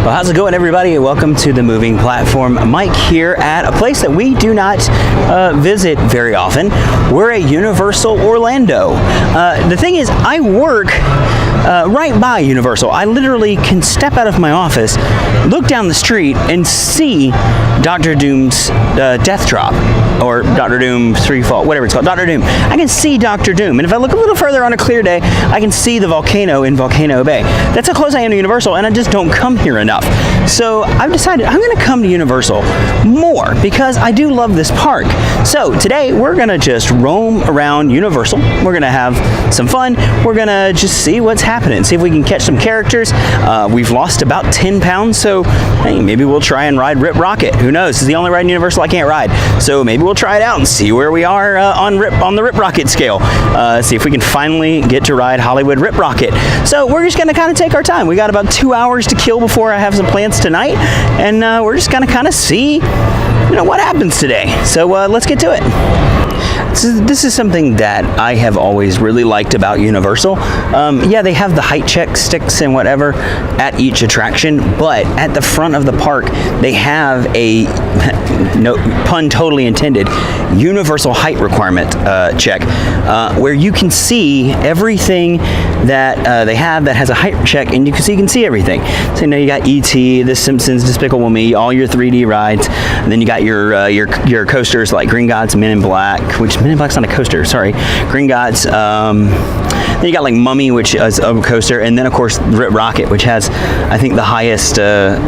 Well, how's it going, everybody? Welcome to the Moving Platform. Mike here at a place that we do not visit very often. We're at Universal Orlando. The thing is, I work right by Universal. I literally can step out of my office, look down the street, and see Dr. Doom's Death Drop, or Dr. Doom's Freefall, whatever it's called, Dr. Doom. I can see Dr. Doom, and if I look a little further on a clear day, I can see the volcano in Volcano Bay. That's how close I am to Universal, and I just don't come here enough. So I've decided I'm going to come to Universal more because I do love this park. So today we're going to just roam around Universal. We're going to have some fun. We're going to just see what's happening, see if we can catch some characters. We've lost about 10 pounds, so hey, maybe we'll try and ride Rip Rockit. Who knows? This is the only ride in Universal I can't ride. So maybe we'll try it out and see where we are on the Rip Rockit scale. See if we can finally get to ride Hollywood Rip Rockit. So we're just going to kind of take our time. We got about 2 hours to kill before I have some plans tonight, and we're just going to kind of see what happens today. So let's get to it. This is something that I have always really liked about Universal. Yeah, they have the height check sticks and whatever at each attraction, but at the front of the park, they have a, no pun totally intended, universal height requirement check, where you can see everything that they have that has a height check, and you can see everything. So you got E.T., The Simpsons, Despicable Me, all your 3D rides, and then you got your coasters like Green Men in Black, which Men in Black's not a coaster, sorry. Green then you got like Mummy, which is a coaster, and then of course Rip Rockit, which has, I think, the highest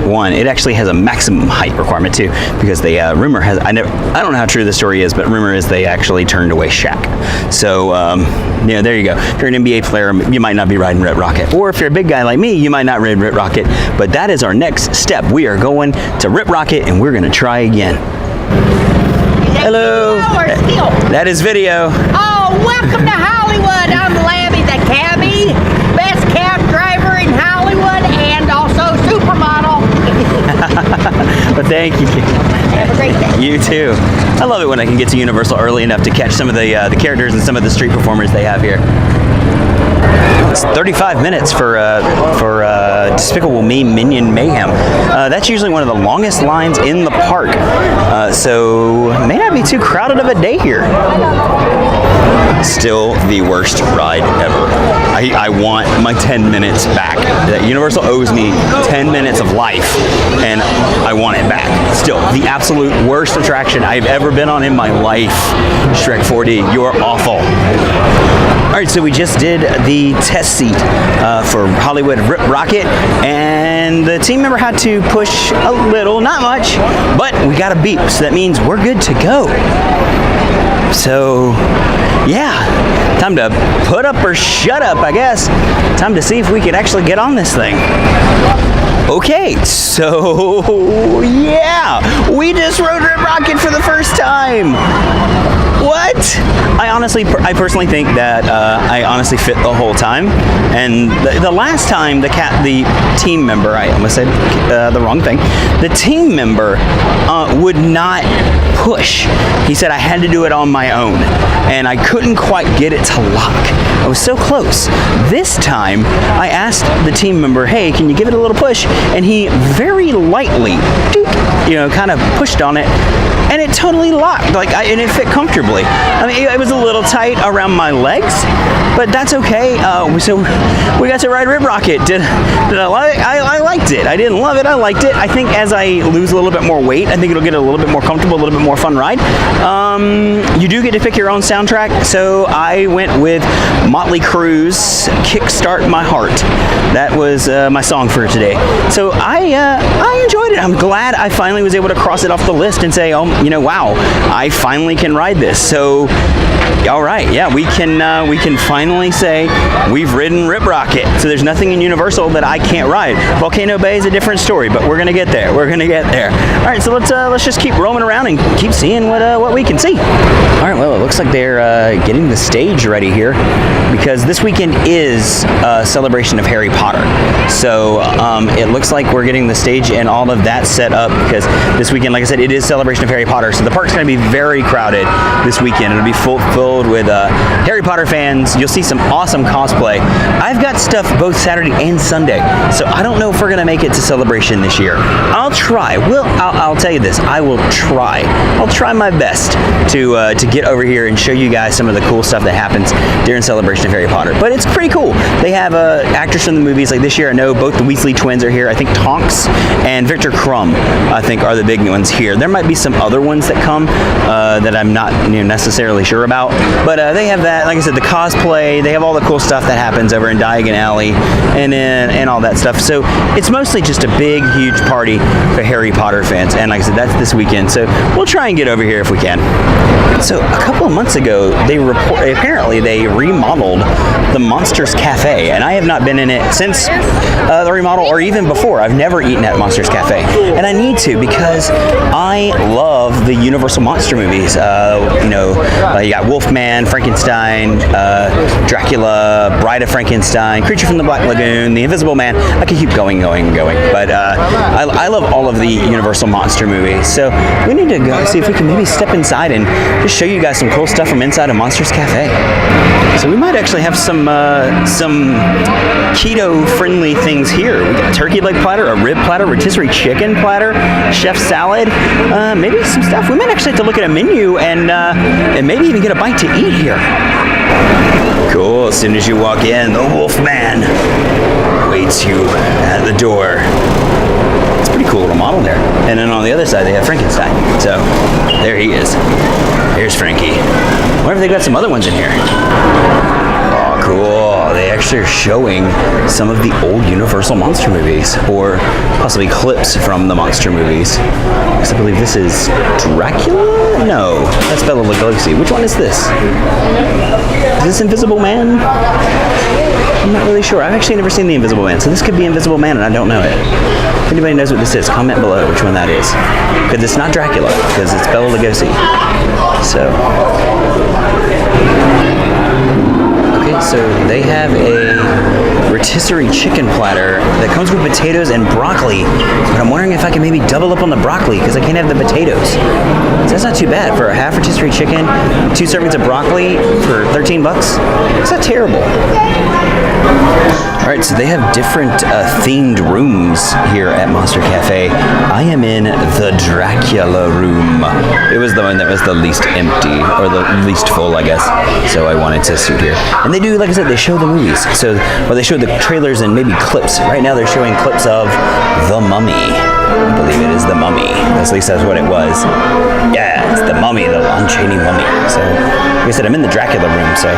one. It actually has a maximum height requirement too, because they rumor has, I don't know how true the story is, but rumor is they actually turned away Shaq. So there you go. If you're an NBA player, you might not be riding Rip Rockit, or if you're a big guy like me, you might not ride Rip Rockit. But that is our next step. We are going to Rip Rockit, and we're going to try again. Hello. That is video. Oh, welcome to Hollywood. I'm Labby the cabbie, best cab driver in Hollywood, and also supermodel. Well, thank you. Have a great day. You too. I love it when I can get to Universal early enough to catch some of the characters and some of the street performers they have here. It's 35 minutes for Despicable Me Minion Mayhem. That's usually one of the longest lines in the park, so may not be too crowded of a day here. Still the worst ride ever. I want my 10 minutes back. Universal owes me 10 minutes of life, and I want it back. Still, the absolute worst attraction I've ever been on in my life. Shrek 4D, you're awful. All right, so we just did the test seat for Hollywood Rip Rockit, and the team member had to push a little, not much, but we got a beep, so that means we're good to go. So, yeah, time to put up or shut up, I guess. Time to see if we can actually get on this thing. Okay, so, yeah, we just rode Rip Rockit for the first time. What? I personally think that I honestly fit the whole time, and the last time the team member, I almost said the wrong thing, the team member would not push. He said I had to do it on my own, and I couldn't quite get it to lock. I was so close. This time I asked the team member, hey, can you give it a little push? And he very lightly, kind of pushed on it, and it totally locked, and it fit comfortably. I mean, it was a little tight around my legs, but that's okay. So we got to ride Rip Rockit. Did I like it? I liked it. I didn't love it. I liked it. I think as I lose a little bit more weight, I think it'll get a little bit more comfortable, a little bit more fun ride. You do get to pick your own soundtrack, so I went with Motley Crue's Kickstart My Heart. That was my song for today. So I enjoyed it. I'm glad I finally was able to cross it off the list and say, wow, I finally can ride this. So, all right, yeah, we can finally say we've ridden Rip Rockit. So there's nothing in Universal that I can't ride. Volcano Bay is a different story, but we're gonna get there. We're gonna get there. All right, so let's just keep roaming around and keep seeing what we can see. All right, well, it looks like they're getting the stage ready here, because this weekend is a celebration of Harry Potter. So it looks like we're getting the stage and all of that set up, because this weekend, like I said, it is celebration of Harry Potter. So the park's going to be very crowded this weekend. It'll be full filled with Harry Potter fans. You'll see some awesome cosplay. I've got stuff both Saturday and Sunday, so I don't know if we're gonna make it to Celebration this year. I'll try. I'll tell you this. I will try. I'll try my best to get over here and show you guys some of the cool stuff that happens during Celebration of Harry Potter. But it's pretty cool. They have actors from the movies. Like this year, I know both the Weasley twins are here. I think Tonks and Victor Crumb, I think, are the big ones here. There might be some other ones that come that I'm not necessarily sure about. But they have that. Like I said, the cosplay. They have all the cool stuff that happens over in Diagon Alley and all that stuff. So it's mostly just a big, huge party for Harry Potter fans. And like I said, that's this weekend. So we'll try and get over here if we can. So a couple of months ago, apparently they remodeled the Monsters Cafe, and I have not been in it since the remodel or even before. I've never eaten at Monsters Cafe, and I need to because I love the Universal monster movies. You got Wolfman, Frankenstein, Dracula, Bride of Frankenstein, Creature from the Black Lagoon, The Invisible Man. I could keep going. But I love all of the Universal monster movies. So we need to go see if we can maybe step inside and just show you guys some cool stuff from inside of Monsters Cafe. So we might actually have some keto-friendly things here. We got a turkey leg platter, a rib platter, rotisserie chicken platter, chef salad, maybe some stuff. We might actually have to look at a menu and maybe even get a bite to eat here. Cool. As soon as you walk in, the Wolfman waits you at the door. It's a pretty cool little model there. And then on the other side, they have Frankenstein. So there he is. Here's Frankie. I wonder if they got some other ones in here. Oh, cool. They actually are showing some of the old Universal monster movies, or possibly clips from the monster movies. I believe this is Dracula? No, that's Bela Lugosi. Which one is this? Is this Invisible Man? I'm not really sure. I've actually never seen The Invisible Man, so this could be Invisible Man and I don't know it. If anybody knows what this is, comment below which one that is. Because it's not Dracula, because it's Bela Lugosi. So. Okay, so they have a rotisserie chicken platter that comes with potatoes and broccoli. But I'm wondering if I can maybe double up on the broccoli, because I can't have the potatoes. So that's not too bad. For a half rotisserie chicken, 2 servings of broccoli for $13. It's not terrible. Alright, so they have different themed rooms here at Monster Cafe. I am in the Dracula room. It was the one that was the least empty, or the least full, I guess. So I wanted to sit here. And they do, like I said, they show the movies. So, well, they show the trailers and maybe clips. Right now they're showing clips of The Mummy. I believe it is The Mummy. At least that's what it was. Yeah, it's The Mummy, the Lon Chaney Mummy. So, like I said, I'm in the Dracula room, so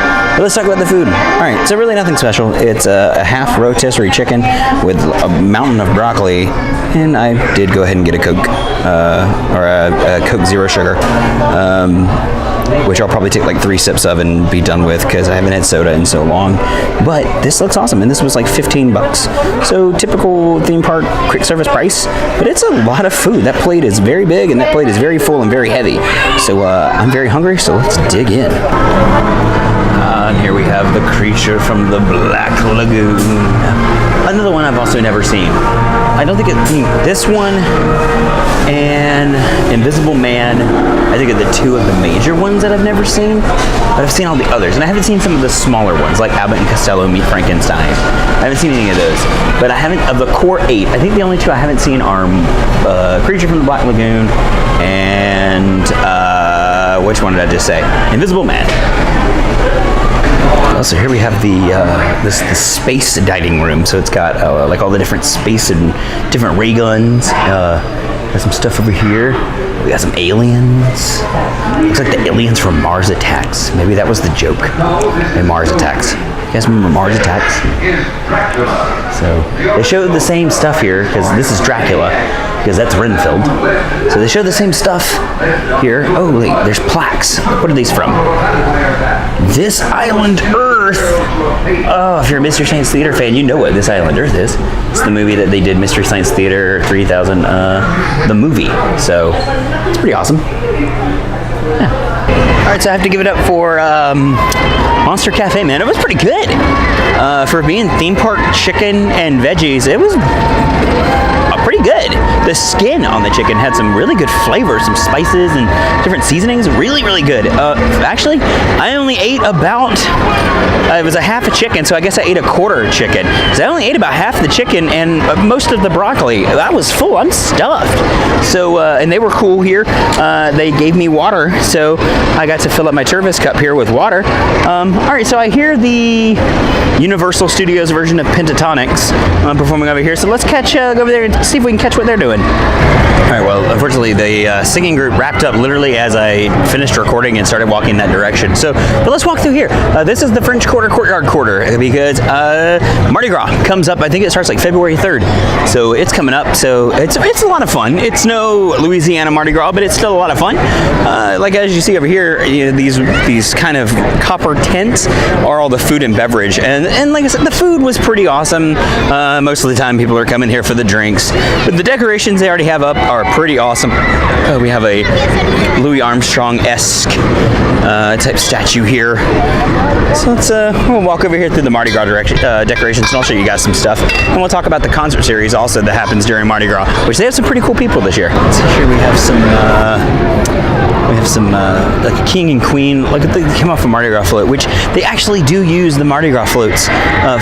let's talk about the food. Alright, so really nothing special. It's a half rotisserie chicken with a mountain of broccoli, and I did go ahead and get a Coke, or a Coke Zero Sugar, which I'll probably take like 3 sips of and be done with, because I haven't had soda in so long. But this looks awesome, and this was like $15. So typical theme park quick service price, but it's a lot of food. That plate is very big, and that plate is very full and very heavy. So I'm very hungry, so let's dig in. And here we have the creature from the Black Lagoon. Another one I've also never seen. I don't think this one and Invisible Man, I think are the 2 of the major ones that I've never seen. But I've seen all the others, and I haven't seen some of the smaller ones, like Abbott and Costello Meet Frankenstein. I haven't seen any of those. But I haven't, of the core 8, I think the only 2 I haven't seen are Creature from the Black Lagoon and, which one did I just say? Invisible Man. So here we have the space dining room. So it's got like all the different space and different ray guns. Got some stuff over here. We got some aliens. Looks like the aliens from Mars Attacks. Maybe that was the joke. Hey, Mars Attacks. You guys remember Mars Attacks? So they showed the same stuff here, because this is Dracula, because that's Renfield. So they show the same stuff here. Oh wait, there's plaques. What are these from? This Island Earth. Oh, if you're a Mystery Science Theater fan, you know what This Island Earth is. It's the movie that they did, Mystery Science Theater 3000, the movie. So it's pretty awesome. Yeah. Alright, so I have to give it up for Monster Cafe, man. It was pretty good. For being theme park chicken and veggies, it was a pretty good. The skin on the chicken had some really good flavors, some spices and different seasonings. Really, really good. Actually, I only ate about, it was a half a chicken, so I guess I ate a quarter chicken. So I only ate about half the chicken and most of the broccoli. I was full. I'm stuffed. So, and they were cool here. They gave me water, so I got to fill up my service cup here with water. All right, so I hear the Universal Studios version of Pentatonics performing over here. So let's catch go over there and see if we can catch what they're doing. All right, well, unfortunately, the singing group wrapped up literally as I finished recording and started walking that direction. So, but let's walk through here. This is the French Quarter Courtyard Quarter because Mardi Gras comes up. I think it starts like February 3rd. So it's coming up. So it's a lot of fun. It's no Louisiana Mardi Gras, but it's still a lot of fun. Like as you see over here, you know, these kind of copper tents are all the food and beverage. And like I said, the food was pretty awesome. Most of the time people are coming here for the drinks. But the decorations they already have up are pretty awesome. We have a Louis Armstrong-esque type statue here. So let's we'll walk over here through the Mardi Gras decorations, and I'll show you guys some stuff. And we'll talk about the concert series also that happens during Mardi Gras, which they have some pretty cool people this year. So here we have some like king and queen, like they came off a Mardi Gras float, which they actually do use the Mardi Gras floats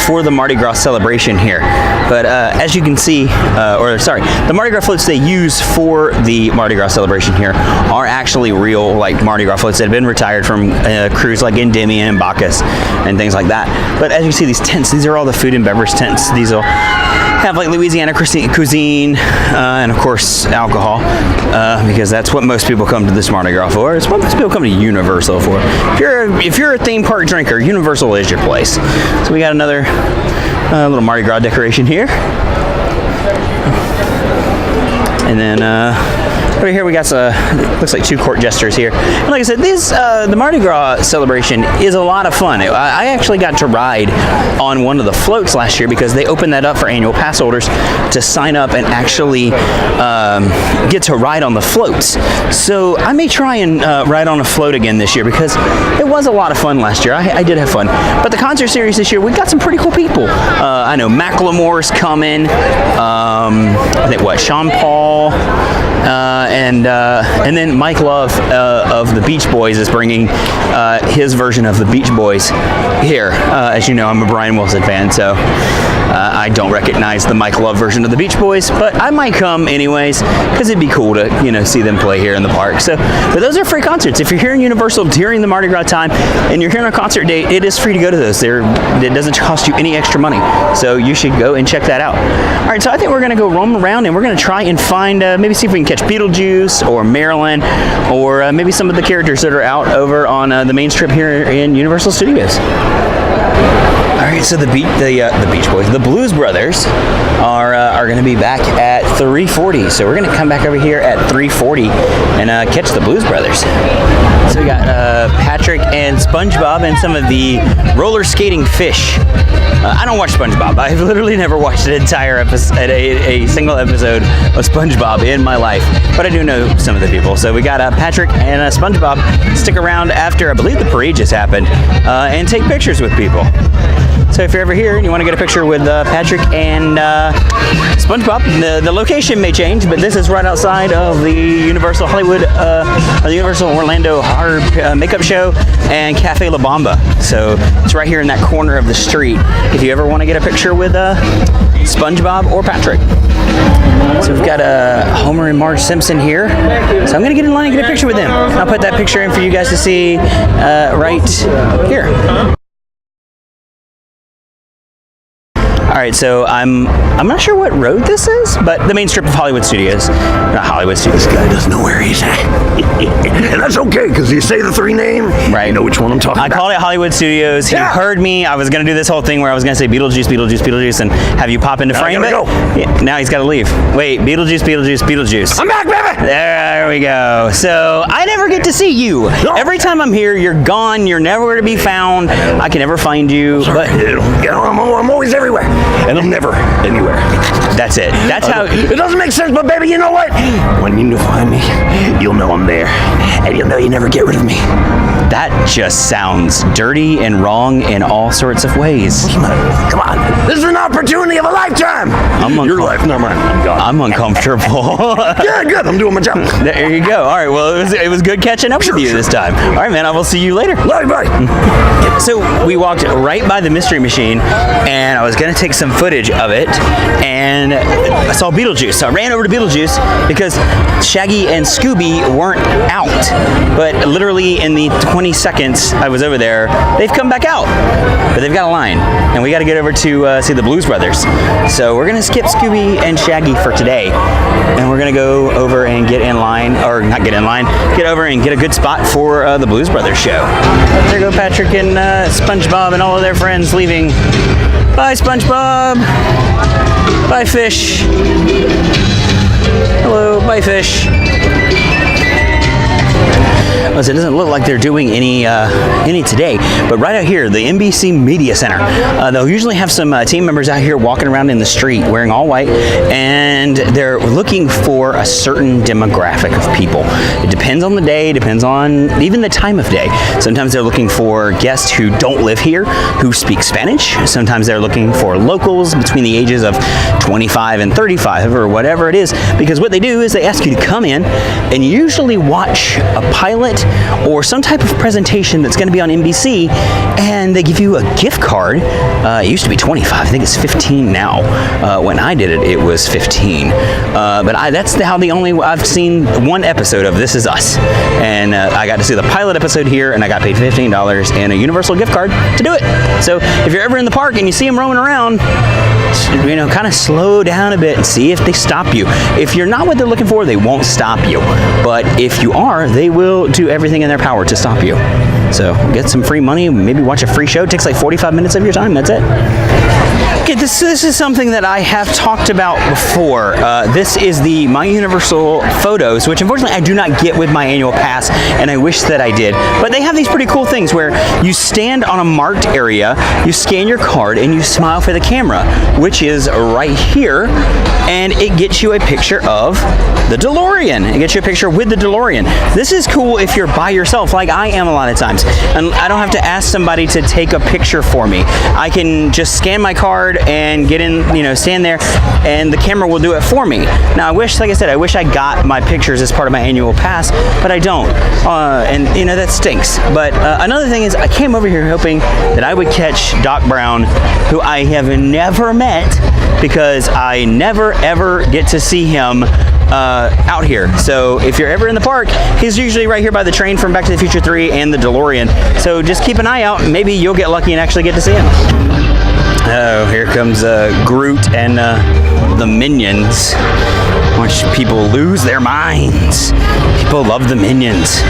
for the Mardi Gras celebration here. But as you can see, the Mardi Gras floats they use for the Mardi Gras celebration here are actually real, like Mardi Gras floats that have been retired from crews like Endymion and Bacchus and things like that. But as you see, these tents, these are all the food and beverage tents. These will have like Louisiana cuisine and of course alcohol because that's what most people come to this Mardi Gras for. It's what most people come to Universal for. If you're a theme park drinker, Universal is your place. So we got another little Mardi Gras decoration here. And then over here we got looks like 2 court jesters here. And like I said, the Mardi Gras celebration is a lot of fun. I actually got to ride on one of the floats last year because they opened that up for annual pass holders to sign up and actually get to ride on the floats. So I may try and ride on a float again this year because it was a lot of fun last year. I did have fun. But the concert series this year, we got some pretty cool people. I know Macklemore's coming. I think Sean Paul. And then Mike Love of the Beach Boys is bringing his version of the Beach Boys here. As you know, I'm a Brian Wilson fan, so I don't recognize the Mike Love version of the Beach Boys, but I might come anyways because it'd be cool to see them play here in the park. So, but those are free concerts. If you're here in Universal during the Mardi Gras time and you're here on a concert date, it is free to go to those. It doesn't cost you any extra money, so you should go and check that out. All right, so I think we're gonna go roam around and we're gonna try and find maybe see if we can catch Beetlejuice or Marilyn or maybe some of the characters that are out over on the main strip here in Universal Studios. All right, so the Beach Boys, the Blues Brothers, are going to be back at 3:40. So we're going to come back over here at 3:40 and catch the Blues Brothers. So we got Patrick and SpongeBob and some of the roller skating fish. I don't watch SpongeBob. I've literally never watched an entire episode, a single episode of SpongeBob in my life, but I do know some of the people. So we got Patrick and SpongeBob stick around after I believe the parade just happened and take pictures with people. So if you're ever here and you want to get a picture with Patrick and SpongeBob, the location may change, but this is right outside of the Universal Hollywood, the Universal Orlando Horror Makeup Show and Cafe La Bamba. So it's right here in that corner of the street if you ever want to get a picture with SpongeBob or Patrick. So we've got Homer and Marge Simpson here. So I'm going to get in line and get a picture with them. I'll put that picture in for you guys to see right here. All right, so I'm not sure what road this is, but the main strip of Hollywood Studios. Not Hollywood Studios. This guy doesn't know where he's at. And that's okay, because you say the 3 name, right? You know which one I'm talking about. I called it Hollywood Studios. He heard me. I was going to do this whole thing where I was going to say Beetlejuice, Beetlejuice, Beetlejuice, and have you pop into frame it. Go. Yeah, now he's got to leave. Wait, Beetlejuice, Beetlejuice, Beetlejuice. I'm back, baby! There we go. So I never get to see you. No. Every time I'm here, you're gone. You're never to be found. I can never find you. But I'm always everywhere. And I'm never anywhere. That's it. That's how... It doesn't make sense, but baby, you know what? When you find me, you'll know I'm there. And you'll know you never get rid of me. That just sounds dirty and wrong in all sorts of ways. Come on. This is an opportunity of a lifetime. Your life, not mine. I'm gone. I'm uncomfortable. Yeah, good. I'm doing my job. There you go. All right. Well, it was good catching up with you this time. All right, man. I will see you later. Bye. So we walked right by the mystery machine, and I was going to take some footage of it, and I saw Beetlejuice. So I ran over to Beetlejuice because Shaggy and Scooby weren't out. But literally in the 20 seconds I was over there, they've come back out. But they've got a line, and we got to get over to see the Blues Brothers. So we're going to skip Scooby and Shaggy for today, and we're going to go over and get in line, or not get in line, get over and get a good spot for the Blues Brothers show. There go Patrick and SpongeBob and all of their friends leaving. Bye, SpongeBob. Bye, Fish. Hello, bye, Fish. It doesn't look like they're doing any today, but right out here, the NBC Media Center, they'll usually have some team members out here walking around in the street wearing all white, and they're looking for a certain demographic of people. It depends on the day, depends on even the time of day. Sometimes they're looking for guests who don't live here, who speak Spanish. Sometimes they're looking for locals between the ages of 25 and 35 or whatever it is, because what they do is they ask you to come in and usually watch a pilot or some type of presentation that's going to be on NBC, and they give you a gift card. It used to be 25. I think it's 15 now. When I did it, it was 15. But that's I've seen one episode of This Is Us, and I got to see the pilot episode here, and I got paid $15 and a Universal gift card to do it. So if you're ever in the park and you see them roaming around, kind of slow down a bit and see if they stop you. If you're not what they're looking for, they won't stop you. But if you are, they will do everything in their power to stop you. So get some free money, maybe watch a free show. It takes like 45 minutes of your time. That's it. Okay, this is something that I have talked about before. This is the My Universal Photos, which unfortunately I do not get with my annual pass, and I wish that I did. But they have these pretty cool things where you stand on a marked area, you scan your card, and you smile for the camera, which is right here, and it gets you a picture of the DeLorean. It gets you a picture with the DeLorean. This is cool if you're by yourself, like I am a lot of times, and I don't have to ask somebody to take a picture for me. I can just scan my card and get in, stand there, and the camera will do it for me. Now, like I said, I wish I got my pictures as part of my annual pass, but I don't, and that stinks. But another thing is, I came over here hoping that I would catch Doc Brown, who I have never met because I never ever get to see him out here. So if you're ever in the park, he's usually right here by the train from Back to the Future 3 and the DeLorean. So just keep an eye out. Maybe you'll get lucky and actually get to see him. Oh, here comes Groot and the Minions. Watch people lose their minds. People love the Minions.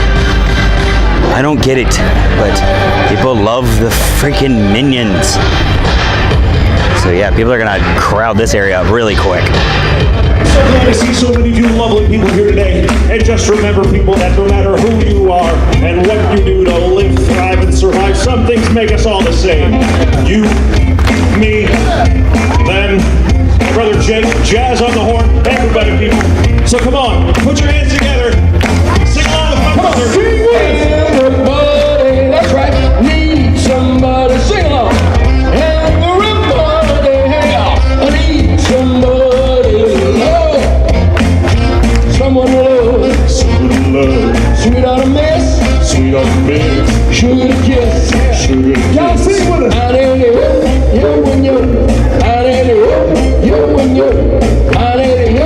I don't get it, but people love the freaking Minions. So yeah, people are gonna crowd this area up really quick. So glad to see so many of you lovely people here today. And just remember, people, that no matter who you are and what you do to live, thrive, and survive, some things make us all the same. You, me, them, my brother Jake, Jazz on the horn, everybody, people. So come on, put your hands together. Sing along with my brother. Sing with everybody, that's right. Need somebody, sing along. Everybody, I need somebody to love. Someone to love. Someone to love. Sweet on a mess. Sweet on the mix. Sugar to kiss. Sugar to Y'all kiss. sing with us. I need you and you. I need you and you. I need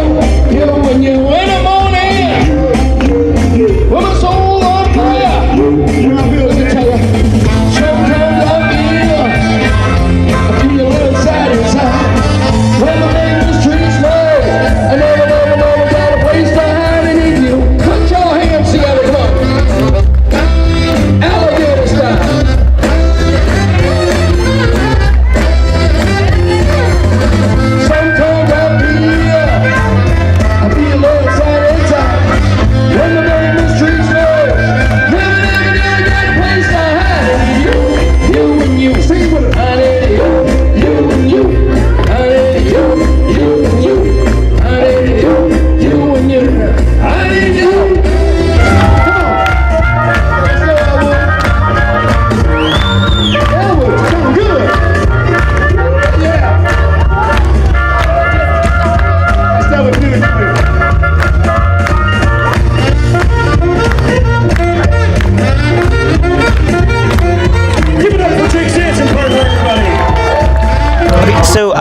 you and you in the morning.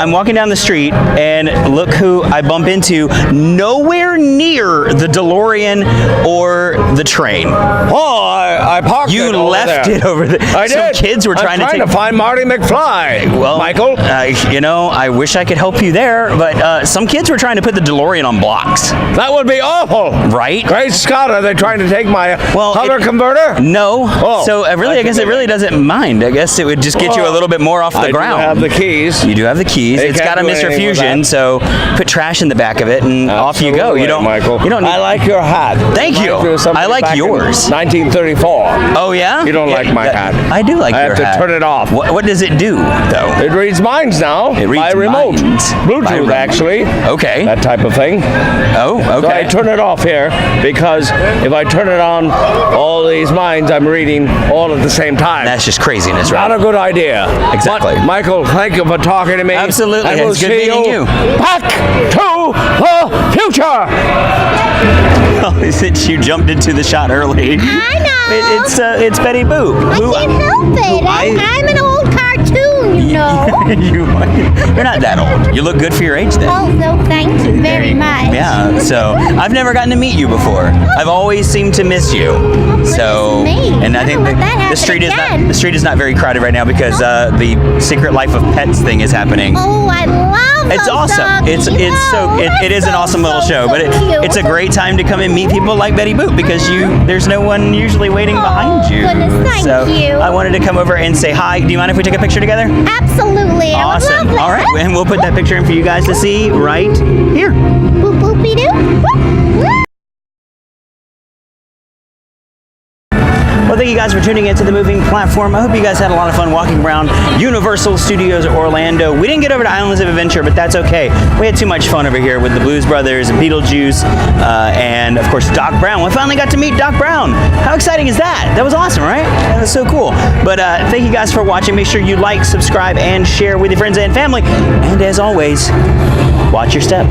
I'm walking down the street, and look who I bump into. Nowhere near the DeLorean or the train. Oh, I parked You it over left there. it over there. I Some did. kids were trying I'm to find Marty McFly. Well, Michael. you know, I wish I could help you there, but some kids were trying to put the DeLorean on blocks. That would be awful. Right? Great Scott, are they trying to take my color converter? No. Oh, So I guess it really doesn't mind. I guess it would just get you a little bit more off the ground. I have the keys. You do have the keys. They It's can't got a do anything Mr. with Fusion, that. so put trash in the back of it, and off you go. You don't, Michael. You don't. Need, I like your hat. Thank you. Reminds me of something I like back in yours. 1934. Oh yeah. You don't like my hat. I do like I your have to hat. turn it off. What does it do though? It reads minds now. It reads by remote. minds. Bluetooth, By remote. actually. Okay. That type of thing. Oh, So I okay. turn it off here because if I turn it on, all these minds I'm reading all at the same time. That's just craziness, right? Not a good idea. Exactly. But, Michael, thank you for talking to me. Absolutely. And It's we'll good see meeting you. Back to the future. Since you jumped into the shot early. I know. It's Betty Boop. I can't help it. I'm an old cartoon, you know. You're not that old. You look good for your age then. Oh, so thank you very much. Yeah, so I've never gotten to meet you before. I've always seemed to miss you. So, me. and I think Don't let that the street happen is not very crowded right now because the Secret Life of Pets thing is happening. Oh, I love It's those awesome. doggies. It is an awesome little show, but it's a great time to come and meet people like Betty Boop because there's no one usually waiting behind you. Goodness, thank so you. I wanted to come over and say hi. Do you mind if we take a picture together? Absolutely. Awesome. I would love All right, that. and we'll put that picture in for you guys to see right here. Boop boopy doo. Well, thank you guys for tuning into the Moving Platform. I hope you guys had a lot of fun walking around Universal Studios Orlando. We didn't get over to Islands of Adventure, but that's okay. We had too much fun over here with the Blues Brothers and Beetlejuice, and of course Doc Brown. We finally got to meet Doc Brown. How exciting is that? That was awesome, right? That was so cool. But thank you guys for watching. Make sure you like, subscribe, and share with your friends and family. And as always, watch your step.